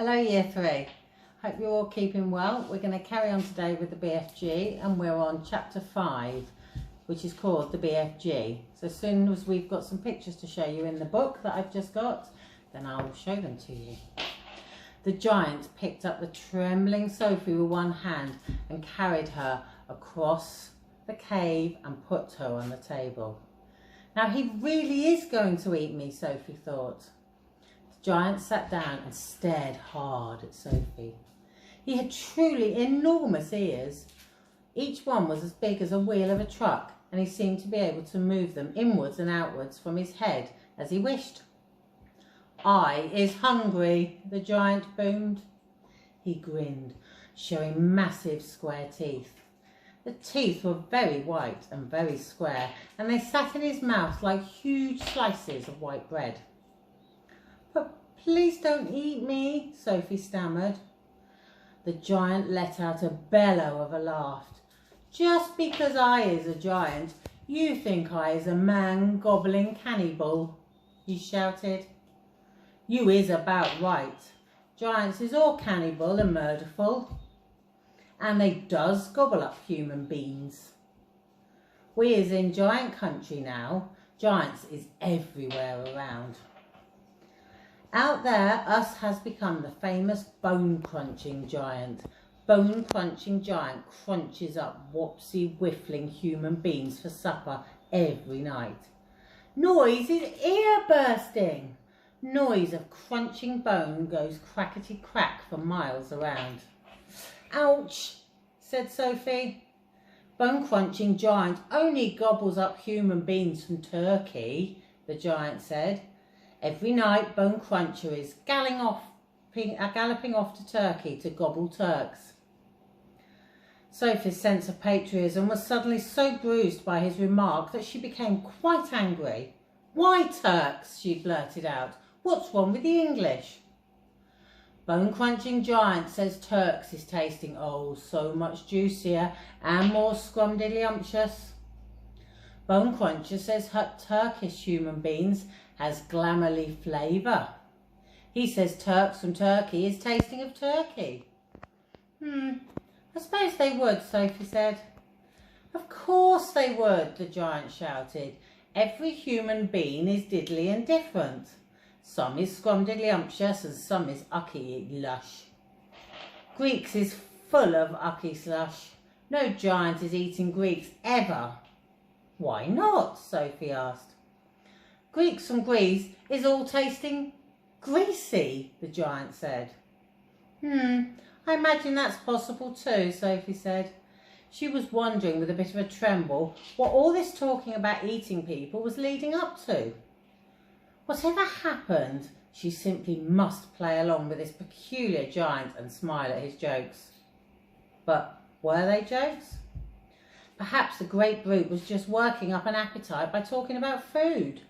Hello Year 3. Hope you're all keeping well. We're going to carry on today with the BFG and we're on chapter 5, which is called the BFG. So as soon as we've got some pictures to show you in the book that I've just got, then I will show them to you. The giant picked up the trembling Sophie with one hand and carried her across the cave and put her on the table. Now he really is going to eat me, Sophie thought. The giant sat down and stared hard at Sophie. He had truly enormous ears. Each one was as big as a wheel of a truck, and he seemed to be able to move them inwards and outwards from his head as he wished. "I is hungry," the giant boomed. He grinned, showing massive square teeth. The teeth were very white and very square, and they sat in his mouth like huge slices of white bread. "But please don't eat me," Sophie stammered. The giant let out a bellow of a laugh. "Just because I is a giant, you think I is a man gobbling cannibal," he shouted. "You is about right. Giants is all cannibal and murderful. And they does gobble up human beings. We is in giant country now. Giants is everywhere around. Out there, us has become the famous bone-crunching giant. Bone-crunching giant crunches up whopsy-whiffling human beings for supper every night. Noise is ear-bursting. Noise of crunching bone goes crackety-crack for miles around." "Ouch," said Sophie. "Bone-crunching giant only gobbles up human beings from Turkey," the giant said. "Every night Bone Cruncher is galloping off to Turkey to gobble Turks." Sophie's sense of patriotism was suddenly so bruised by his remark that she became quite angry. "Why Turks?" she blurted out. "What's wrong with the English?" "Bone-crunching giant says Turks is tasting oh so much juicier and more scrumdiddlyumptious. Bone Cruncher says Turkish human beings has glamourly flavour. He says Turks from Turkey is tasting of Turkey." I suppose they would," Sophie said. "Of course they would," the giant shouted. "Every human being is diddly and different. Some is scrumdiddlyumptious and some is ucky lush. Greeks is full of ucky slush. No giant is eating Greeks ever." "Why not?" Sophie asked. "Greeks from Greece is all tasting greasy," the giant said. I imagine that's possible too," Sophie said. She was wondering with a bit of a tremble what all this talking about eating people was leading up to. Whatever happened, she simply must play along with this peculiar giant and smile at his jokes. But were they jokes? Perhaps the great brute was just working up an appetite by talking about food.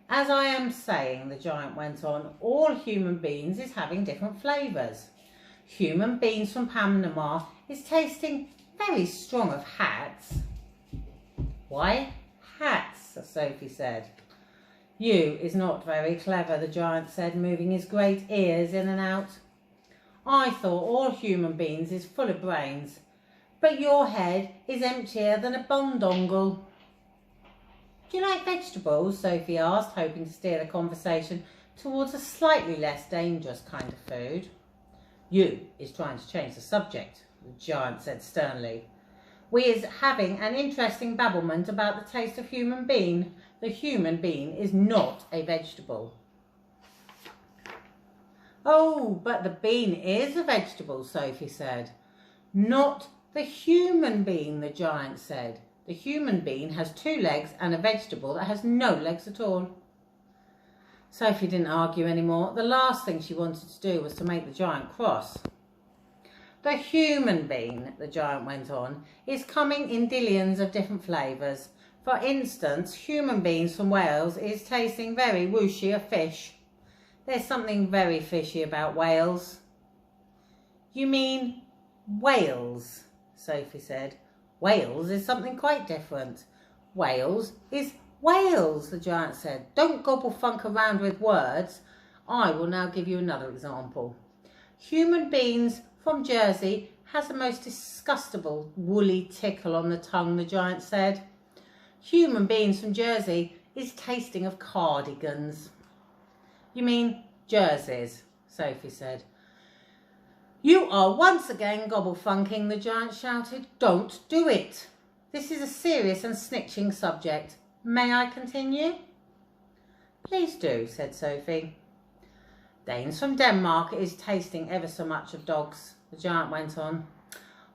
"As I am saying," the giant went on, "all human beings is having different flavours. Human beings from Panama is tasting very strong of hats." "Why hats?" Sophie said. "You is not very clever," the giant said, moving his great ears in and out. "I thought all human beings is full of brains, but your head is emptier than a bondongle." "Do you like vegetables?" Sophie asked, hoping to steer the conversation towards a slightly less dangerous kind of food. "You is trying to change the subject," the giant said sternly. "We is having an interesting babblement about the taste of human being. The human being is not a vegetable." "Oh, but the bean is a vegetable," Sophie said. "Not the human being," the giant said. "The human being has 2 legs and a vegetable that has no legs at all." Sophie didn't argue anymore. The last thing she wanted to do was to make the giant cross. "The human being," the giant went on, "is coming in dillions of different flavours. For instance, human beings from Wales is tasting very whooshy of fish. There's something very fishy about Wales." "You mean Wales?" Sophie said. "Wales is something quite different. Wales is Wales," the giant said. "Don't gobble funk around with words. I will now give you another example. Human beings from Jersey has the most disgustable woolly tickle on the tongue, the giant said. Human beings from Jersey is tasting of cardigans. You mean jerseys, Sophie said. You are once again gobble-funking, the giant shouted. Don't do it. This is a serious and snitching subject. May I continue? Please do, said Sophie. Danes from Denmark is tasting ever so much of dogs, the giant went on.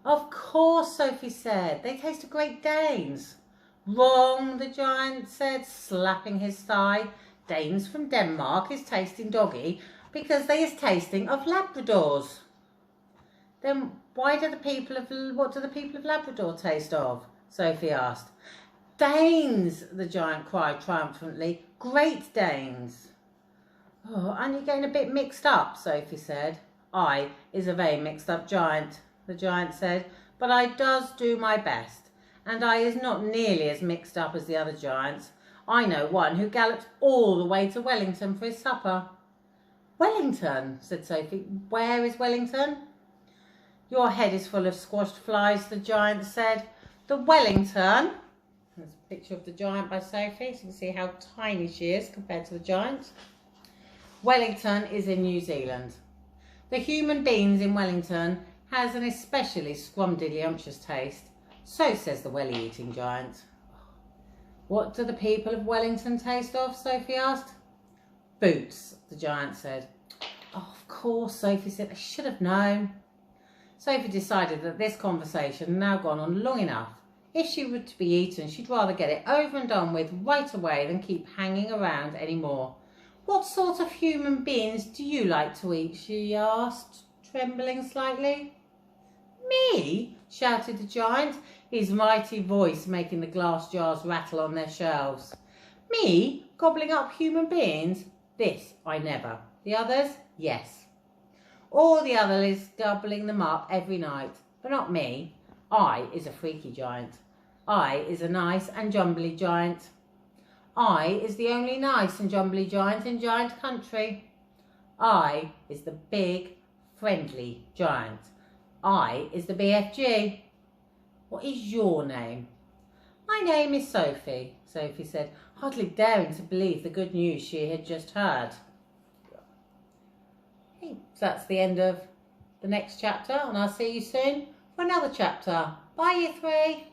Of course, Sophie said. They taste of Great Danes. Wrong, the giant said, slapping his thigh. Danes from Denmark is tasting doggy because they is tasting of Labradors. Then what do the people of Labrador taste of? Sophie asked. Danes, the giant cried triumphantly. Great Danes. Oh, aren't you getting a bit mixed up? Sophie said. I is a very mixed up giant, the giant said, but I does do my best, and I is not nearly as mixed up as the other giants. I know one who galloped all the way to Wellington for his supper. Wellington, said Sophie. Where is Wellington? Your head is full of squashed flies, the giant said. The Wellington. There's a picture of the giant by Sophie, so you can see how tiny she is compared to the giant. Wellington is in New Zealand. The human beings in Wellington has an especially scrumdiddlyumptious taste. So says the welly-eating giant. What do the people of Wellington taste of? Sophie asked. Boots, the giant said. Oh, of course, Sophie said. I should have known. Sophie decided that this conversation had now gone on long enough. If she were to be eaten, she'd rather get it over and done with right away than keep hanging around any more. What sort of human beings do you like to eat? She asked, trembling slightly. Me? Shouted the giant, his mighty voice making the glass jars rattle on their shelves. Me? Gobbling up human beings? This I never. The others? Yes. All the others gobbling them up every night, but not me. I is a freaky giant. I is a nice and jumbly giant. I is the only nice and jumbly giant in giant country. I is the big, friendly giant. I is the BFG. What is your name? My name is Sophie, Sophie said, hardly daring to believe the good news she had just heard. Okay, so that's the end of the next chapter, and I'll see you soon for another chapter. Bye, you three.